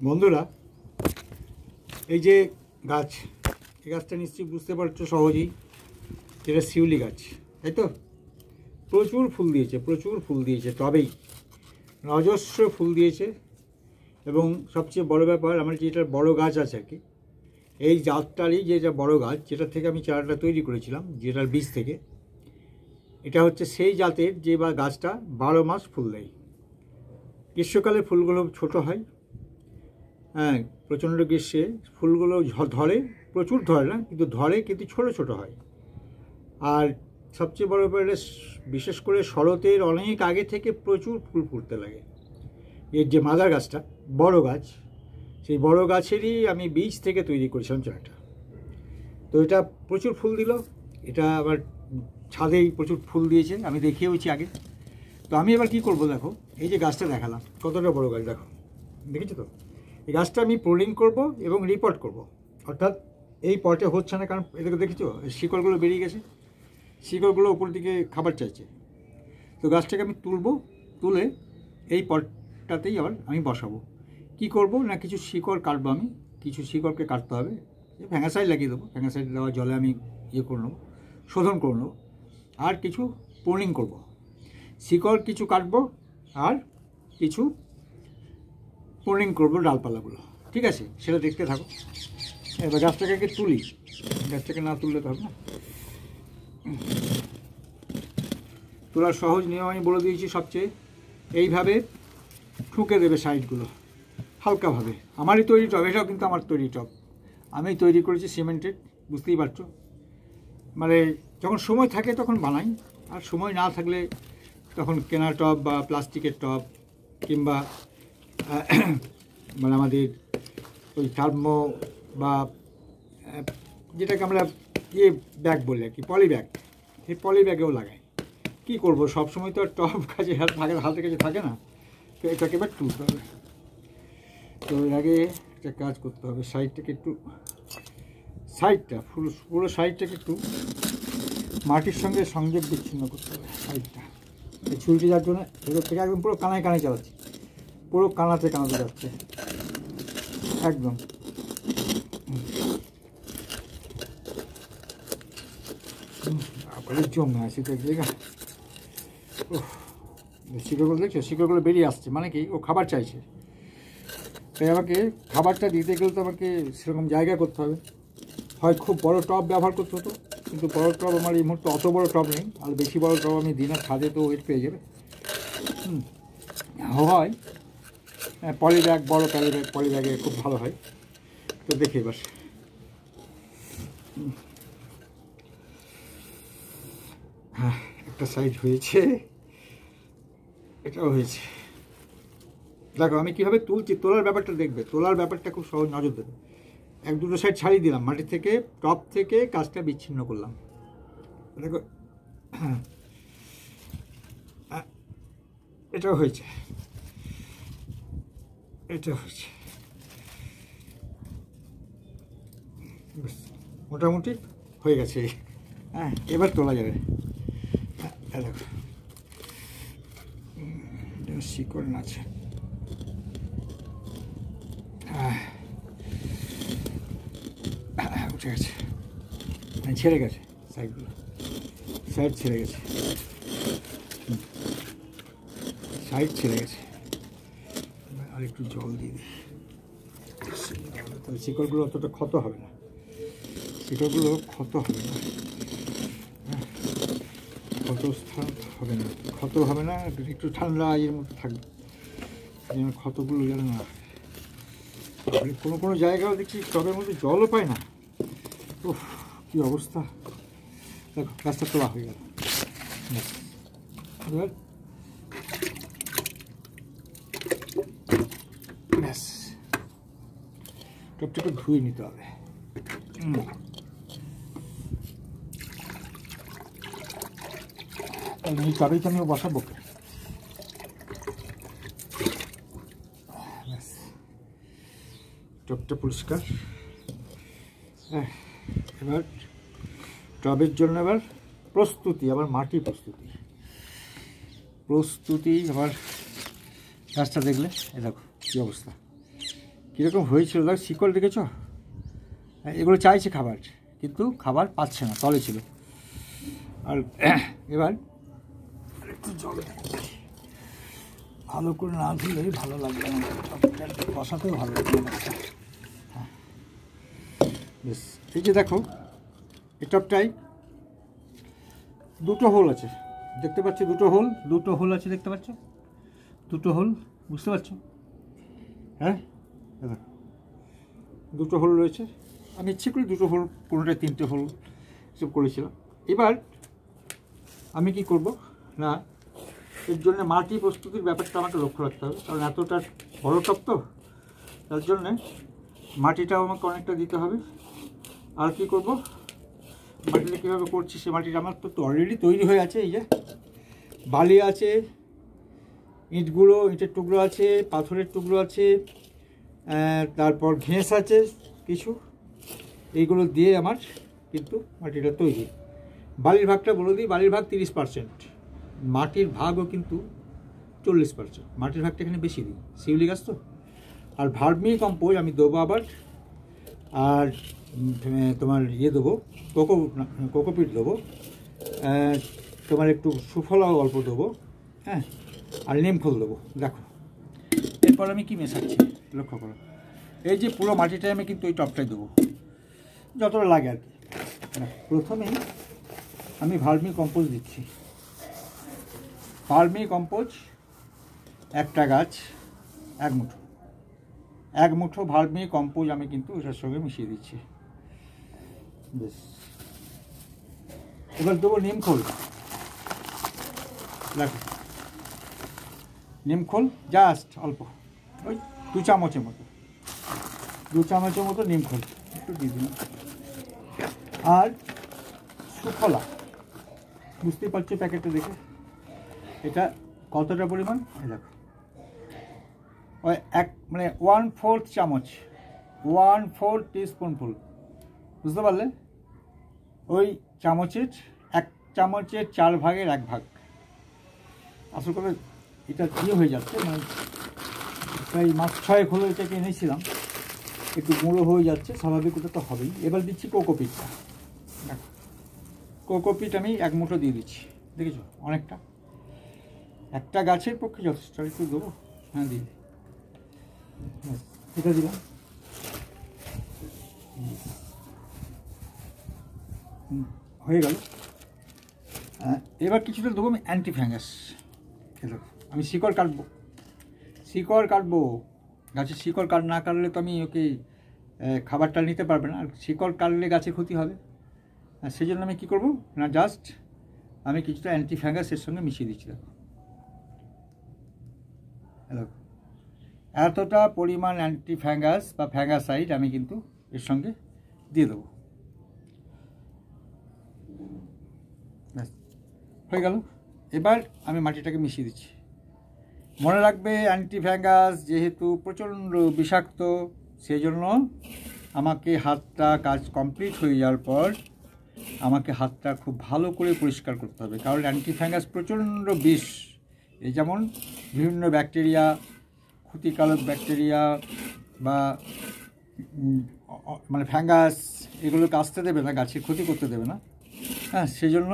বন্ধুরা, এই যে গাছ, এই গাছটা নিশ্চয়ই বুঝতে পারছো সহজেই, যেটা শিউলি গাছ, তাই তো? প্রচুর ফুল দিয়েছে, তবেই অজস্র ফুল দিয়েছে। এবং সবচেয়ে বড় ব্যাপার, আমার যেটা বড় গাছ আছে আর কি, এই জাতটারই যেটা বড় গাছ, যেটা থেকে আমি চারাটা তৈরি করেছিলাম, যেটার বীজ থেকে, এটা হচ্ছে সেই জাতের যে বা গাছটা 12 মাস ফুল দেয়। গ্রীষ্মকালে ফুলগুলো ছোট হয়, হ্যাঁ, প্রচণ্ড গ্রীষ্মে ফুলগুলো ধরে, প্রচুর ধরে না, কিন্তু ধরে, কিন্তু ছোট ছোট হয়। আর সবচেয়ে বড় ব্যাপার, বিশেষ করে শরতের অনেক আগে থেকে প্রচুর ফুল ফুটতে লাগে। এর যে মাদার গাছটা, বড় গাছ, সেই বড় গাছেরই আমি বীজ থেকে তৈরি করেছিলাম চারাটা। তো এটা প্রচুর ফুল দিল, এটা আবার ছাদেই প্রচুর ফুল দিয়েছে, আমি দেখিয়েওছি আগে। তো আমি এবার কী করবো, দেখো এই যে গাছটা দেখালাম, কতটা বড় গাছ দেখো, দেখেছো তো? এই গাছটা আমি প্রোলিং করব এবং রিপোর্ট করব, অর্থাৎ এই পটে হচ্ছে না, কারণ এটাকে দেখেছো শিকড়গুলো বেরিয়ে গেছে, শিকড়গুলো উপর দিকে খাবার চাইছে। তো গাছটাকে আমি তুলে এই পটটাতেই আবার আমি বসাবো। কি করব না, কিছু শিকড় কাটবো, আমি কিছু শিকড়কে কাটতে হবে, ফ্যাঙ্গাসাইড লাগিয়ে দেবো, ফ্যাঙ্গাসাইড দেওয়া জলে আমি করে নেবো, শোধন করে নেবো, আর কিছু প্রোলিং করব। শিকড় কিছু কাটবো আর কিছু প্রোলিং করবো ডালপালাগুলো, ঠিক আছে? সেটা দেখতে থাকো। এবার গাছটাকে তুলি, গাছটাকে না তুললে তো হবে না। তোলার সহজ নিয়ম আমি বলে দিয়েছি, সবচেয়ে এইভাবে ঠুকে দেবে সাইডগুলো হালকাভাবে। আমারই তৈরি টব, এটাও কিন্তু আমার তৈরি টব, আমি তৈরি করেছি সিমেন্টেড, বুঝতেই পারছো। মানে যখন সময় থাকে তখন বানাই, আর সময় না থাকলে তখন কেনা টব বা প্লাস্টিকের টব, কিংবা মানে আমাদের ওই থার্মো বা যেটাকে আমরা ব্যাগ বলি আর কি, পলি ব্যাগ, এই পলি ব্যাগেও লাগাই। কী করবো, সবসময় তো আর টব কাছে হাতের কাছে থাকে না, তো এটাকে এবার তুলতে হবে। তো এর আগে একটা কাজ করতে হবে, সাইডটাকে একটু, সাইডটা পুরো সাইডটাকে একটু মাটির সঙ্গে সংযোগ বিচ্ছিন্ন করতে হবে। সাইডটা এই ছুরিটি যার জন্য ভেতর থেকে একদম পুরো কানায় চালাচ্ছি, পুরো কানাতে যাচ্ছে একদম। জমে আছে দেখে, শিকড়গুলো দেখছো, শিকড়গুলো বেরিয়ে আসছে, মানে কি ও খাবার চাইছে। তাই আমাকে খাবারটা দিতে গেলে তো আমাকে সেরকম জায়গা করতে হবে, হয় খুব বড় টব ব্যবহার করতে হতো, কিন্তু বড় টব আমার এই মুহূর্তে অত বড় টব নেই, আর বেশি বড় টব আমি দিই না, ছাদে তো ওয়েট পেয়ে যাবে। হয় পলি ব্যাগ, বড় পলি ব্যাগে খুব ভালো হয়। তো দেখি এবার, হ্যাঁ একটা সাইড হয়েছে, এটাও হয়েছে। দেখো আমি কীভাবে তুলছি, তোলার ব্যাপারটা দেখবে, তোলার ব্যাপারটা খুব সহজ, নজর দেবে। 1-2 সাইড ছাড়িয়ে দিলাম, মাটি থেকে টপ থেকে কাজটা বিচ্ছিন্ন করলাম, দেখো। হ্যাঁ এটাও হয়েছে, মোটামুটি হয়ে গেছে। হ্যাঁ এবার তোলা যাবে। দেখো শিকড় আছে, উঠে গেছে, ছেড়ে গেছে সাইডগুলো, সাইড ছেড়ে গেছে, সাইড ছেড়ে গেছে। আর একটু জল দিয়ে দিই, তাহলে শিকড়গুলো অতটা ক্ষত হবে না, শিকড়গুলো ক্ষত হবে না, ক্ষত হবে না, একটু ঠান্ডা এর মধ্যে থাকবে, যেন ক্ষতগুলো যেন না। কোনো জায়গাও দেখছি টবের মধ্যে জলও পায় না, উফ কী অবস্থা। দেখো গাছটা তোলা হয়ে গেল, এবার ব্যাস টবটা একটু ধুয়ে নিতে হবে। এই টবেই তো আমি বসাবো, ব্যাস টবটা পরিষ্কার। এবার টবের জন্য এবার প্রস্তুতি, আবার মাটি প্রস্তুতি। আবার গাছটা দেখলে এ দেখো কী অবস্থা, কীরকম হয়েছিল দেখ, শিকল দেখেছ? এগুলো চাইছে খাবার, কিন্তু খাবার পাচ্ছে না, তলে ছিল। আর এবার একটু জল ভালো করে না ধুলে ভালো লাগবে না, বসাতেও ভালো লাগবে না। হ্যাঁ বেশ, এই যে দেখো এই টপটাই দুটো হোল আছে, দেখতে পাচ্ছ? দুটো হোল আছে, দেখতে পাচ্ছ? দুটো হোল, বুঝতে পারছো? হ্যাঁ দেখো দুটো হোল রয়েছে। আমি ইচ্ছে করি দুটো হোল, কোনোটায় 3টে হোল সব করেছিলাম। এবার আমি কি করব না, এর জন্য মাটি প্রস্তুতির ব্যাপারটা আমাকে লক্ষ্য রাখতে হবে, কারণ এতটা বড় টপ তো, তার জন্যে মাটিটাও আমাকে অনেকটা দিতে হবে। আর কি করব, মাটিটা কীভাবে করছি, সে মাটিটা আমার তো অলরেডি তৈরি হয়ে আছে। এই যে বালি আছে, ইটের টুকরো আছে, পাথরের টুকরো আছে, তারপর ঘেঁস আছে কিছু, এইগুলো দিয়ে আমার কিন্তু মাটিটা তৈরি। বালির ভাগটা বলে দিই, বালির ভাগ 30%, মাটির ভাগও কিন্তু 40%। মাটির ভাগটা এখানে বেশি দিই, শিউলি গাছ তো। আর ভার্মি কম্পোজ আমি দেবো আবার, আর তোমার ইয়ে দেবো, কোকোপিট দেবো, তোমার একটু সুফলাও অল্প দেবো, হ্যাঁ, আর নিমখোল দেবো। দেখো এরপর আমি কি মেশাচ্ছি লক্ষ্য করো। এই যে পুরো মাটিটাই আমি কিন্তু ওই টপটাই দেবো, যতটা লাগে আর কি। প্রথমেই আমি ভার্মি কম্পোজ দিচ্ছি। ভার্মি কম্পোজ একটা গাছ 1 মুঠো ভার্মি কম্পোজ আমি কিন্তু ওটার সঙ্গে মিশিয়ে দিচ্ছি। বেশ, এবার দেবো নিমখোল। দেখো নিমখোল জাস্ট অল্প, ওই 2 চামচের মতো নিমখোল একটু দিয়ে দিন। আর সুফলা, বুঝতেই পারছো প্যাকেটটা দেখে এটা কতটা পরিমাণ। দেখো ওই মানে 1/4 চামচ, 1/4 টিস্পুনফুল, বুঝতে পারলে? ওই চামচের 1 চামচের 4 ভাগের 1 ভাগ। আসল করে এটা কী হয়ে যাচ্ছে, মানে প্রায় মাস 6 হলো এটাকে এনেছিলাম, একটু গুঁড়ো হয়ে যাচ্ছে, স্বাভাবিক, ওটা তো হবেই। এবার দিচ্ছি কোকোপিটটা। দেখো কোকোপিট আমি 1 মুঠো দিয়ে দিচ্ছি, দেখেছো? অনেকটা, একটা গাছের পক্ষে যথেষ্ট। একটু দেবো, হ্যাঁ দিই, এটা দিলাম। হয়ে গেল। এবার কিছুটা দেবো আমি অ্যান্টিফ্যাঙ্গাস। আমি শিকড় কাটবো, গাছের শিকড় না কাটলে তো আমি ওকে খাবারটা নিতে পারবে না, আর শিকড় কাটলে গাছের ক্ষতি হবে। আর সেই জন্য আমি কী করবো না, জাস্ট আমি কিছুটা অ্যান্টিফ্যাঙ্গাস এর সঙ্গে মিশিয়ে দিচ্ছি। দেখো এতটা পরিমাণ অ্যান্টিফ্যাঙ্গাস বা ফ্যাঙ্গাসাইড আমি কিন্তু এর সঙ্গে দিয়ে দেবো। ব্যাস হয়ে গেল। এবার আমি মাটিটাকে মিশিয়ে দিচ্ছি। মনে রাখবে অ্যান্টিফ্যাঙ্গাস যেহেতু প্রচণ্ড বিষাক্ত, সেই জন্য আমাকে হাতটা কাজ কমপ্লিট হয়ে যাওয়ার পর আমাকে হাতটা খুব ভালো করে পরিষ্কার করতে হবে, কারণ অ্যান্টিফ্যাঙ্গাস প্রচণ্ড বিষ। এই যেমন বিভিন্ন ব্যাকটেরিয়া, ক্ষতিকারক ব্যাকটেরিয়া বা মানে ফ্যাঙ্গাস, এগুলোকে আসতে দেবে না, গাছের ক্ষতি করতে দেবে না। হ্যাঁ, সেই জন্য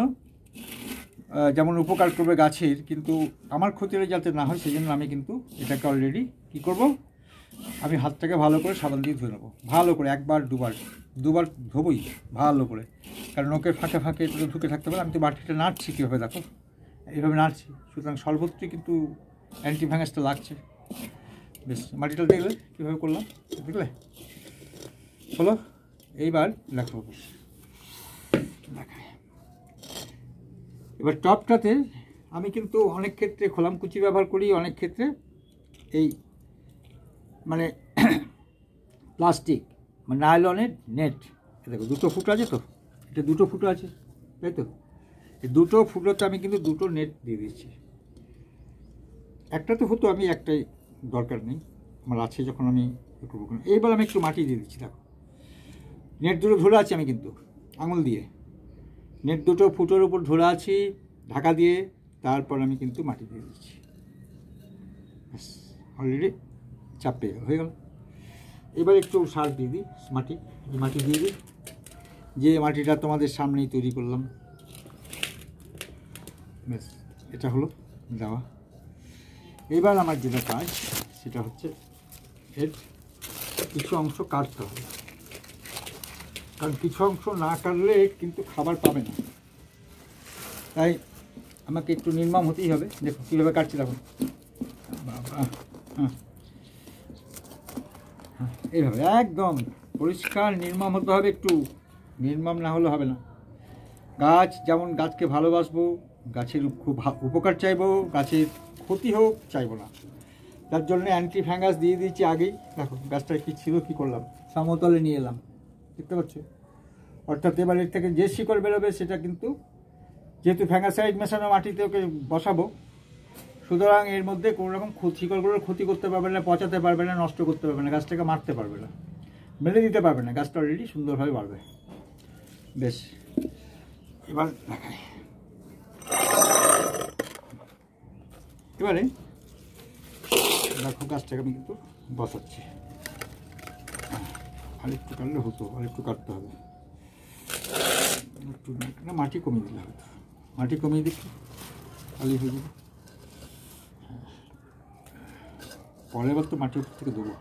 যেমন উপকার করবে গাছের, কিন্তু আমার ক্ষতিটা যাতে না হয় সেই জন্য আমি কিন্তু এটাকে অলরেডি কী করব, আমি হাতটাকে ভালো করে সাবান দিয়ে ধুয়ে নেবো, ভালো করে 1বার 2বার ধোবই ভালো করে, কারণ নোকের ফাঁকে ফাঁকে এটা ঢুকে থাকতে পারে। আমি তো বাটিটা নাড়ছি কীভাবে, দেখো এইভাবে নাড়ছি, সুতরাং সর্বত্রই কিন্তু অ্যান্টিফ্যাঙ্গাসটা লাগছে। বেশ, মাটিটা দেখলে কীভাবে করলাম, দেখলে হলো। এইবার দেখো বেশ দেখায়। এবার টপটাতে আমি কিন্তু অনেক ক্ষেত্রে খোলামকুচি ব্যবহার করি, অনেক ক্ষেত্রে এই মানে প্লাস্টিক মানে নাইলনের নেট। দেখো 2টো ফুটো আছে তো, এটা 2টো ফুটো আছে, তাই তো? এই 2টো ফুটোতে আমি কিন্তু 2টো নেট দিয়ে দিচ্ছি। একটা তো হতো, আমি একটাই, দরকার নেই আমার, আছে যখন আমি করবো। এইবার আমি একটু মাটি দিয়ে দিচ্ছি। দেখো নেট 2টো ধরে আছি আমি কিন্তু আঙুল দিয়ে, নেট 2টো ফুটোর উপর ধরে আছি ঢাকা দিয়ে, তারপর আমি কিন্তু মাটি দিয়ে দিচ্ছি। অলরেডি চাপ পেয়ে হয়ে গেল। এবার একটু সার দিয়ে দিই, মাটি দিয়ে দিই, যে মাটিটা তোমাদের সামনেই তৈরি করলাম। ব্যাস, এটা হলো দেওয়া। এবার আমার যেটা কাজ সেটা হচ্ছে এর কিছু অংশ কাটতে হবে, কারণ কিছু অংশ না কাটলে কিন্তু খাবার পাবে না। তাই আমাকে একটু নির্মম হতেই হবে। দেখো কীভাবে কাটছি, দেখো বাবা। হ্যাঁ, এইভাবে একদম পরিষ্কার নির্মম হতে হবে, একটু নির্মম না হলে হবে না। গাছ যেমন, গাছকে ভালোবাসবো, গাছের খুব উপকার চাইবো, গাছের ক্ষতি হোক চাইবো না। তার জন্য অ্যান্টি ফ্যাঙ্গাস দিয়ে দিয়েছি আগেই। দেখো গাছটা কী ছিল, কী করলাম, সমতলে নিয়ে এলাম, দেখতে পাচ্ছ। অর্থাৎ এবার এর থেকে যে শিকড় বেরোবে সেটা কিন্তু, যেহেতু ফ্যাঙ্গাসাইড মেশানো মাটিতে ওকে বসাবো, সুতরাং এর মধ্যে কোনো রকম শিকড়গুলোর ক্ষতি করতে পারবে না, পচাতে পারবে না, নষ্ট করতে পারবে না, গাছটাকে মারতে পারবে না, মেরে দিতে পারবে না। গাছটা অলরেডি সুন্দরভাবে বাড়বে। বেশ, এবার দেখাই। এবারে দেখো গাছটাকে আমি কিন্তু বসাচ্ছি। আরেকটু কাটলে হতো, আরেকটু কাটতে হবে, একটু না মাটি কমিয়ে দিলে হয়তো, মাটি কমিয়ে দিচ্ছি, খালি হয়ে যাবে। পরের বার তো মাটি উপর থেকে দেবো,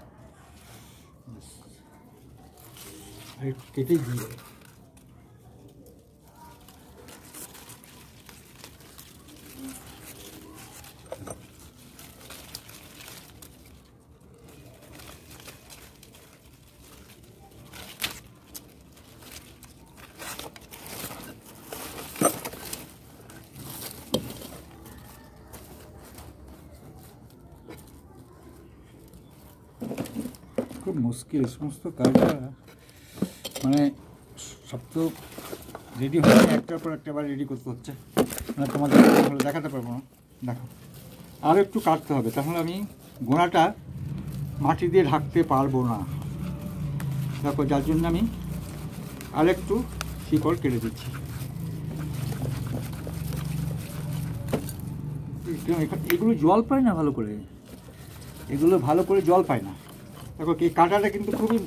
কেটেই দিয়ে দেবো। খুব মুশকিল সমস্ত কাজটা, মানে সব তো রেডি হয়ে একটার পর একটা বার রেডি করতে হচ্ছে, মানে তোমাদের ভালো দেখাতে পারবো না। দেখো আর একটু কাটতে হবে, তাহলে আমি গোড়াটা মাটি দিয়ে ঢাকতে পারবো না। দেখো যার জন্য আমি আর একটু শিকড় কেটে দিচ্ছি। এগুলো জল পায় না ভালো করে, এগুলো ভালো করে জল পায় না। দেখো এই কাটাটা কিন্তু খুবই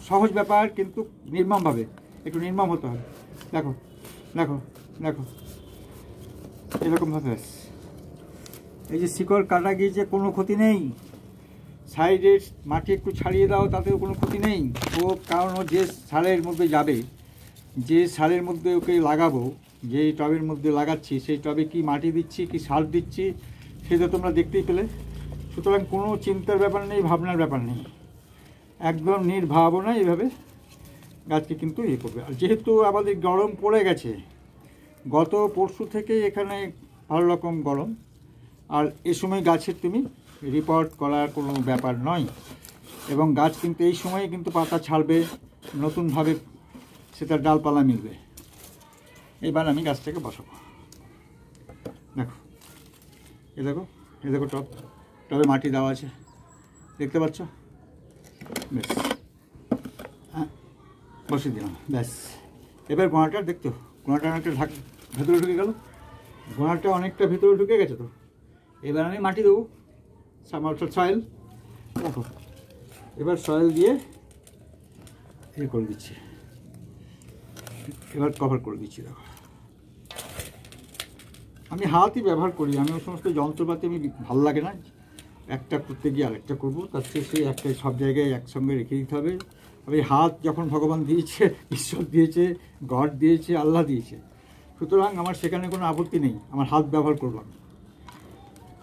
সহজ ব্যাপার, কিন্তু নির্মমভাবে, একটু নির্মম হতে হবে। দেখো দেখো দেখো এরকমভাবে। এই যে শিকড় কাটা গিয়েছে, কোনো ক্ষতি নেই। সাইডের মাটি একটু ছাড়িয়ে দাও, তাতেও কোনো ক্ষতি নেই। ও কারণ ও যে সারের মধ্যে যাবে, যে সারের মধ্যে ওকে লাগাবো, যেই টবের মধ্যে লাগাচ্ছি, সেই টবে কি মাটি দিচ্ছি, কি সার দিচ্ছি, সেটা তোমরা দেখতেই পেলে। সুতরাং কোনো চিন্তার ব্যাপার নেই, ভাবনার ব্যাপার নেই, একদম নির্ভাবনা এইভাবে গাছকে কিন্তু ইয়ে করবে। আর যেহেতু আমাদের গরম পড়ে গেছে, গত পরশু থেকে এখানে ভালো রকম গরম, আর এ সময় গাছের তুমি রিপোর্ট করার কোনো ব্যাপার নয়, এবং গাছ কিন্তু এই সময়ে কিন্তু পাতা ছাড়বে, নতুনভাবে সেটার ডালপালা মিলবে। এবার আমি গাছটাকে বসাবো। দেখো এ দেখো টবে মাটি দেওয়া আছে, দেখতে পাচ্ছ। বেশ, হ্যাঁ বসিয়ে দিলাম। ব্যাস, এবার গোড়াটা দেখতো, গোড়াটা অনেকটা ভেতরে ঢুকে গেল, গোড়াটা অনেকটা ভেতরে ঢুকে গেছে। তো এবার আমি মাটি দেবো, সয়েল। দেখো এবার সয়েল দিয়ে ইয়ে করে দিচ্ছি, এবার কভার করে দিচ্ছি। দেখো আমি হাতই ব্যবহার করি, আমি ওই সমস্ত যন্ত্রপাতি আমি ভালো লাগে না, একটা করতে গিয়ে আরেকটা করবো, তার চেয়ে সেই একটাই সব জায়গায় একসঙ্গে রেখে দিতে হবে। আমি হাত যখন ভগবান দিয়েছে, ঈশ্বর দিয়েছে, গড দিয়েছে, আল্লাহ দিয়েছে, সুতরাং আমার সেখানে কোনো আপত্তি নেই, আমার হাত ব্যবহার করলাম।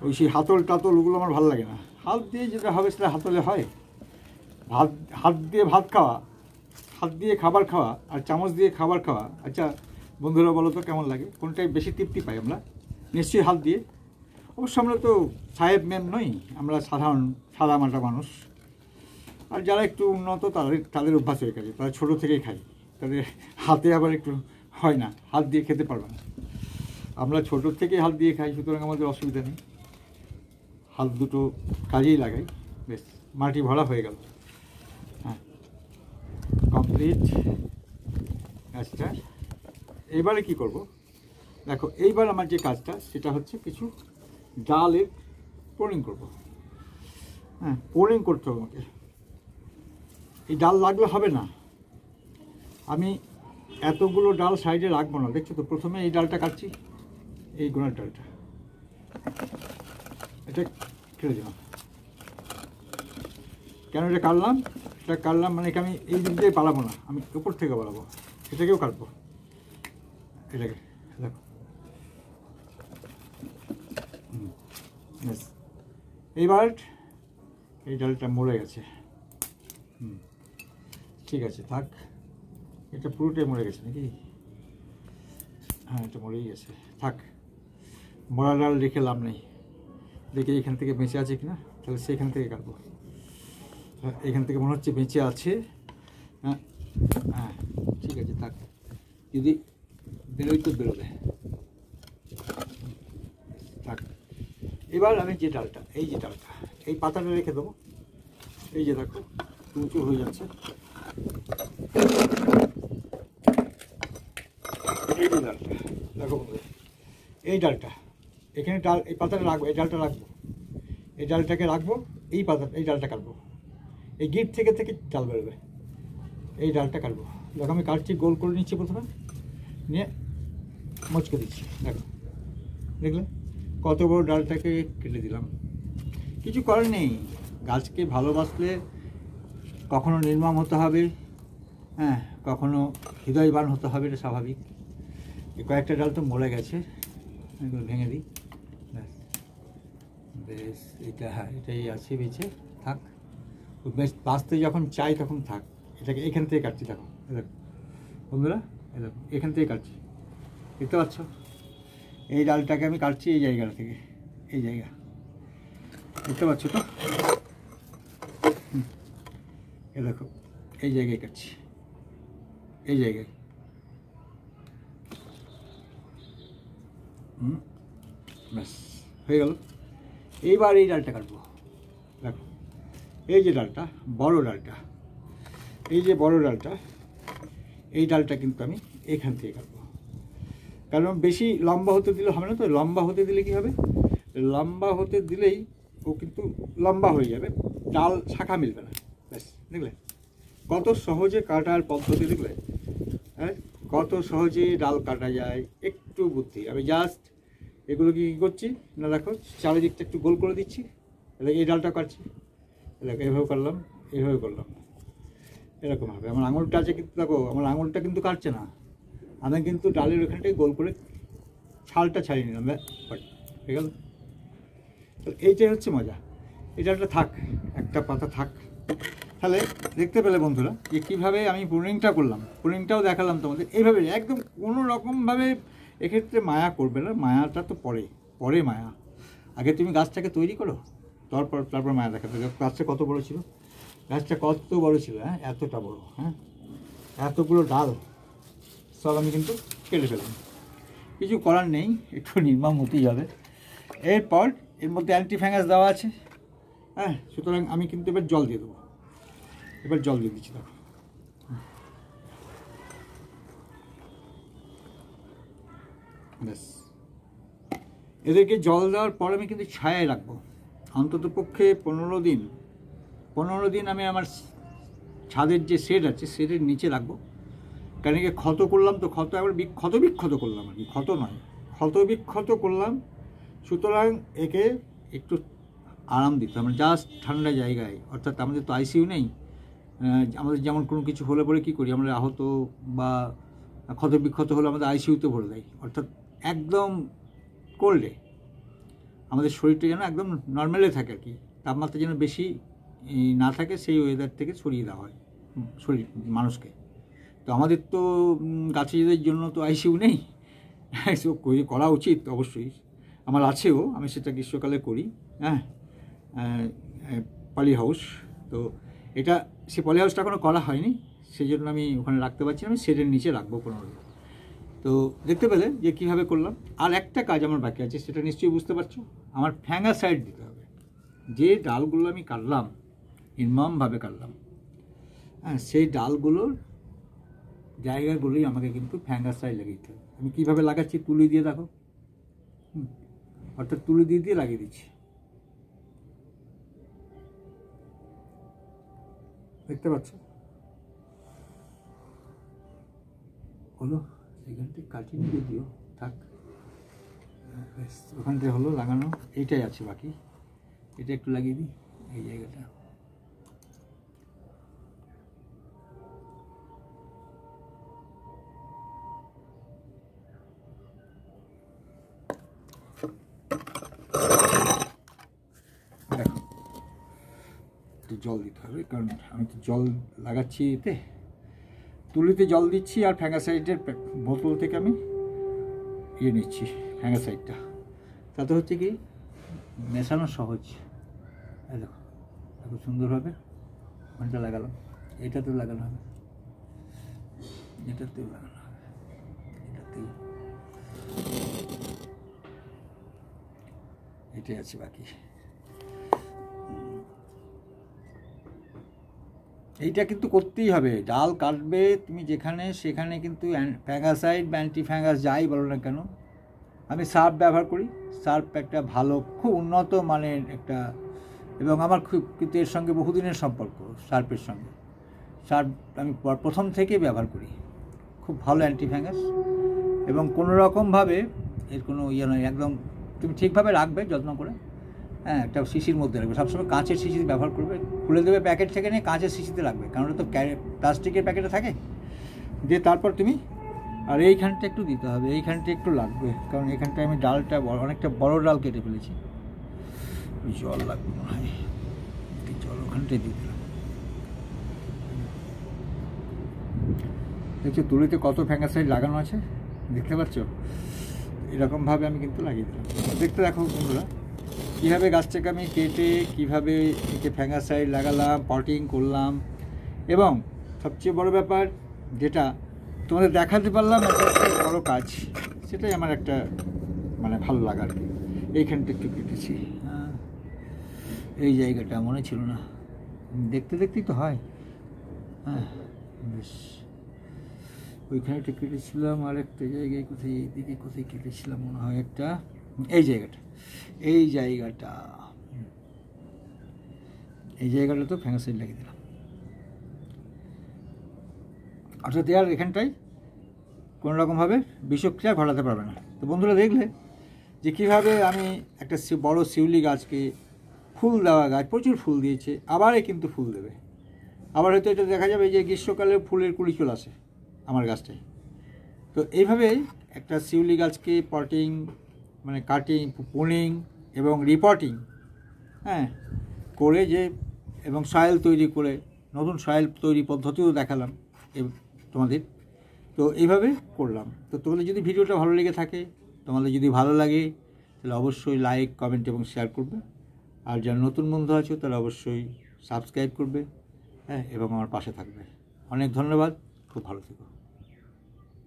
ওই সেই হাতল টাতল ওগুলো আমার ভালো লাগে না। হাত দিয়ে যেটা হবে সেটা হাতলে হয়। হাত দিয়ে ভাত খাওয়া, হাত দিয়ে খাবার খাওয়া, আর চামচ দিয়ে খাবার খাওয়া, আচ্ছা বন্ধুরা বলো তো কেমন লাগে, কোনটাই বেশি তৃপ্তি পাই আমরা? নিশ্চয়ই হাত দিয়ে। অবশ্য আমরা তো সাহেব ম্যাম নই, আমরা সাধারণ সাদা মাটা মানুষ। আর যারা একটু উন্নত তাদের অভ্যাস হয়ে গেছে, তারা ছোটো থেকেই খায়, তাদের হাতে আবার একটু হয় না, হাত দিয়ে খেতে পারবে না। আমরা ছোটোর থেকেই হাত দিয়ে খাই, সুতরাং আমাদের অসুবিধা নেই, হাত দুটো কাজেই লাগাই। বেশ, মাটি ভরা হয়ে গেল। হ্যাঁ, কমপ্লিট গাছটা। এইবারে কি করব? দেখো এইবার আমার যে কাজটা সেটা হচ্ছে কিছু ডালের পোরিং করব। হ্যাঁ, পোরিং করতে হবে আমাকে। এই ডাল লাগলে হবে না, আমি এতগুলো ডাল সাইডে রাখবো না। দেখছো তো, প্রথমে এই ডালটা কাটছি, এই গোড়ার ডালটা এটা কেটে দিলাম। কেন এটা কাটলাম? এটা কাটলাম মানে আমি এই দিক দিয়ে পালাবো না, আমি উপর থেকে পালাবো, এটাকেও কাটবো। এটাকে দেখো, এইবার এই ডালটা মরে গেছে। ঠিক আছে, থাক, এটা পুরোটাই মরে গেছে নাকি? হ্যাঁ, এটা মরেই গেছে, থাক। মরা ডাল রেখে লাভ নেই। দেখি এখান থেকে বেঁচে আছে কিনা, তাহলে সেখান থেকে কাটবো। এখান থেকে মনে হচ্ছে বেঁচে আছে। হ্যাঁ হ্যাঁ, ঠিক আছে, থাক। যদি বেরোই তো বেরোবে, থাক। এবার আমি যে ডালটা, এই যে ডালটা, এই পাতাটা রেখে দেবো। এই যে দেখো উঁচু হয়ে যাচ্ছে, এই যে ডালটা দেখো, এই ডালটা এখানে ডাল, এই পাতাটা রাখবো, এই ডালটা রাখবো, এই ডালটাকে রাখবো, এই পাতা, এই ডালটা কাটবো, এই গিট থেকে থেকে ডাল বেরোবে, এই ডালটা কাটবো। দেখো আমি কাটছি, গোল করে নিচ্ছি প্রথমে, নিয়ে মচকে দিচ্ছি। দেখো, দেখলে কত বড় ডালটাকে কেটে দিলাম। কিছু করার নেই, গাছকে ভালোবাসলে কখনো নির্মম হতে হবে, হ্যাঁ, কখনো হৃদয়বান হতে হবে, এটা স্বাভাবিক। এই কয়েকটা ডাল তো মরে গেছে, এগুলো ভেঙে দিই। বেশ, এটা হ্যাঁ, এটাই আছে বেঁচে, থাক। বেশ, বাঁচতে যখন চাই তখন থাক। এটাকে এখান থেকে কাটছি, দেখো, দেখো বন্ধুরা, দেখো এখান থেকে কাটছি, দেখতে পাচ্ছ? এই ডালটাকে আমি কাটছি এই জায়গাটা থেকে, এই জায়গা, দেখতে পাচ্ছ তো? এ দেখো, এই জায়গায় কাটছি, এই জায়গায়। ব্যাস, হয়ে গেল। এইবার এই ডালটা কাটবো। দেখো, এই যে ডালটা, বড় ডালটা, এই যে বড় ডালটা, এই ডালটা কিন্তু আমি এখান থেকে কাটবো। কারণ বেশি লম্বা হতে দিলে হবে না তো। লম্বা হতে দিলে কী হবে? লম্বা হতে দিলেই ও কিন্তু লম্বা হয়ে যাবে, ডাল শাখা মিলবে না। ব্যাস, দেখলে কত সহজে কাটার পদ্ধতি, দেখলে? হ্যাঁ, কত সহজে ডাল কাটা যায়, একটু বুদ্ধি। আমি জাস্ট এগুলো কী করছি না, দেখো চারিদিকটা একটু গোল করে দিচ্ছি, এই ডালটা কাটছি, দেখো এভাবে করলাম, এইভাবে করলাম, এরকম হবে। আমার আঙুলটা আছে কিন্তু, দেখো আমার আঙুলটা কিন্তু কাটছে না, আমি কিন্তু ডালের ওখানটায় গোল করে ছালটা ছাড়িয়ে নিলাম, হয়ে গেল। তো এইটাই হচ্ছে মজা। এই ডালটা থাক, একটা পাতা থাক। তাহলে দেখতে পেলে বন্ধুরা যে কীভাবে আমি প্রুনিংটা করলাম, প্রুনিংটাও দেখালাম তোমাদের। এইভাবে একদম কোনো রকমভাবে এক্ষেত্রে মায়া করবে না, মায়াটা তো পরে পরে মায়া। আগে তুমি গাছটাকে তৈরি করো, তারপর মায়া দেখাতে। গাছটা কত বড় ছিল, গাছটা কত বড় ছিল, হ্যাঁ, এতটা বড়, হ্যাঁ, এতগুলো ডাল সব আমি কিন্তু কেটে ফেললাম। কিছু করার নেই, একটু নির্মম হতেই হবে। এরপর এর মধ্যে অ্যান্টি ফাঙ্গাস দেওয়া আছে, হ্যাঁ, সুতরাং আমি কিন্তু এবার জল দিয়ে দেবো। এবার জল দিয়ে দিচ্ছি, দেখো, ব্যাস। এদেরকে জল দেওয়ার পর আমি কিন্তু ছায়ায় রাখবো অন্তত পক্ষে 15 দিন। 15 দিন আমি আমার ছাদের যে শেড আছে, শেডের নিচে রাখবো। কারণ একে ক্ষত করলাম তো, ক্ষত একবার বিক্ষত করলাম আর কি, ক্ষত নয়, বিক্ষত করলাম। সুতরাং একে একটু আরাম দিতে হবে, জাস্ট ঠান্ডা জায়গায়। অর্থাৎ আমাদের তো আইসিইউ নেই, আমাদের যেমন কোনো কিছু হলে পরে কী করি আমরা, আহত বা ক্ষত বিক্ষত হলে আমাদের আইসিইউতে ভরে দেয়। অর্থাৎ একদম কোল্ডে আমাদের শরীরটা যেন একদম নর্মালে থাকে আর কি, তাপমাত্রা যেন বেশি না থাকে, সেই ওয়েদার থেকে সরিয়ে দেওয়া হয় শরীর মানুষকে। তো আমাদের তো গাছেদের জন্য তো আইসিইউ নেই, সব করা উচিত অবশ্যই। আমার আছেও, আমি সেটা গ্রীষ্মকালে করি, হ্যাঁ, পলি হাউস। তো এটা সে পলি হাউসটা এখনও করা হয়নি, সেই জন্য আমি ওখানে রাখতে পারছি না, আমি শেডের নিচে রাখবো 15 দিন। তো দেখতে পেলে যে কীভাবে করলাম। আর একটা কাজ আমার বাকি আছে, সেটা নিশ্চয়ই বুঝতে পারছো, আমার ফ্যাঙ্গাসাইড দিতে হবে। যে ডালগুলো আমি কাটলাম, নির্মমভাবে কাটলাম, হ্যাঁ, সেই ডালগুলোর জায়গাগুলোই আমাকে কিন্তু ফ্যাঙ্গাসাইড লাগিয়ে দিতে হবে। আমি কীভাবে লাগাচ্ছি, তুলি দিয়ে দেখো, অর্থাৎ তুলি দিয়ে লাগিয়ে দিচ্ছি, দেখতে পাচ্ছ? হলো, এইখানটা কাটিয়ে নিয়ে দিও, থাক। ওখান থেকে হলো লাগানো, এইটাই আছে বাকি, এটা একটু লাগিয়ে দিই এই জায়গাটা। দেখো একটু জল দিতে হবে, কারণ আমি তো জল লাগাচ্ছি, এতে তুলিতে জল দিচ্ছি আর ফ্যাঙ্গাসাইডের বোতল থেকে আমি নিচ্ছি ফ্যাঙ্গাসাইডটা, তাতে হচ্ছে কি মেশানো সহজ। দেখো খুব সুন্দরভাবে ওখানটা লাগালাম, এটাতেও লাগানো হবে, এটাতেও লাগানো হবে, এটাতেও, এটাই আছে বাকি। এইটা কিন্তু করতেই হবে, ডাল কাটবে তুমি যেখানে সেখানে কিন্তু ফ্যাঙ্গাসাইড অ্যান্টি ফ্যাঙ্গাস যাই বলো না কেন, আমি সার্ফ ব্যবহার করি। সার্ফ একটা ভালো, খুব উন্নত মানের একটা, এবং আমার খুব কিন্তু এর সঙ্গে বহুদিনের সম্পর্ক সার্ফের সঙ্গে। সার্ফ আমি প্রথম থেকেই ব্যবহার করি, খুব ভালো অ্যান্টি ফ্যাঙ্গাস, এবং কোনো রকমভাবে এর কোনো ইয়ে নয়, একদম তুমি ঠিকভাবে রাখবে যত্ন করে। হ্যাঁ, একটা শিশির মধ্যে রাখবে, সবসময় কাঁচের শিশি ব্যবহার করবে, খুলে দেবে প্যাকেট থেকে নিয়ে কাঁচের শিশিতে রাখবে, কারণ ওটা তো প্লাস্টিকের প্যাকেটে থাকে। দিয়ে তারপর তুমি, আর এইখানটা একটু দিতে হবে, এইখানটা একটু লাগবে, কারণ এইখানটায় আমি ডালটা অনেকটা বড় ডাল কেটে ফেলেছি, জল লাগবে মনে হয়, জল ওখানটায় দিয়ে দিলাম। দেখছো তুলিতে কত ফ্যাঙ্গাসাইড লাগানো আছে, দেখতে পাচ্ছ? এরকমভাবে আমি কিন্তু লাগিয়ে দিলাম। দেখতে দেখো বন্ধুরা, কীভাবে গাছটাকে আমি কেটে কীভাবে একে ফ্যাঙ্গাসাইড লাগালাম, পটিং করলাম, এবং সবচেয়ে বড় ব্যাপার যেটা তোমাদের দেখাতে পারলাম, একটা বড় কাজ, সেটাই আমার একটা মানে ভালো লাগা আর কি। এইখানটা একটু কেটেছি, এই জায়গাটা মনে ছিল না, দেখতে দেখতেই তো হয়। হ্যাঁ বেশ, ওইখানে একটা কেটেছিলাম, আর একটা জায়গায় কোথায় এইদিকে কোথায় কেটেছিলাম মনে হয় একটা, এই জায়গাটা, এই জায়গাটা, এই জায়গাটা তো ফ্যাঙ্গাসাইড লাগিয়ে দিলাম। অর্থাৎ আর এখানটায় কোনো রকমভাবে বিষক্রিয়া ঘটাতে পারবে না। তো বন্ধুরা দেখলে যে কীভাবে আমি একটা বড় শিউলি গাছকে, ফুল দেওয়া গাছ, প্রচুর ফুল দিয়েছে, আবার কিন্তু ফুল দেবে, আবার হয়তো এটা দেখা যাবে যে গ্রীষ্মকালে ফুলের কুড়ি চলে আসে আমার গাছটায়। তো এইভাবেই একটা শিউলি গাছকে পটিং মানে কাটিং, পুনিং এবং রিপটিং হ্যাঁ করে, যে এবং সয়েল তৈরি করে, নতুন সয়েল তৈরি পদ্ধতিও দেখালাম তোমাদের। তো এইভাবে করলাম। তো তোমাদের যদি ভিডিওটা ভালো লেগে থাকে, তোমাদের যদি ভালো লাগে তাহলে অবশ্যই লাইক, কমেন্ট এবং শেয়ার করবে, আর যারা নতুন বন্ধু আছো তারা অবশ্যই সাবস্ক্রাইব করবে, হ্যাঁ, এবং আমার পাশে থাকবে। অনেক ধন্যবাদ, খুব ভালো থেকো।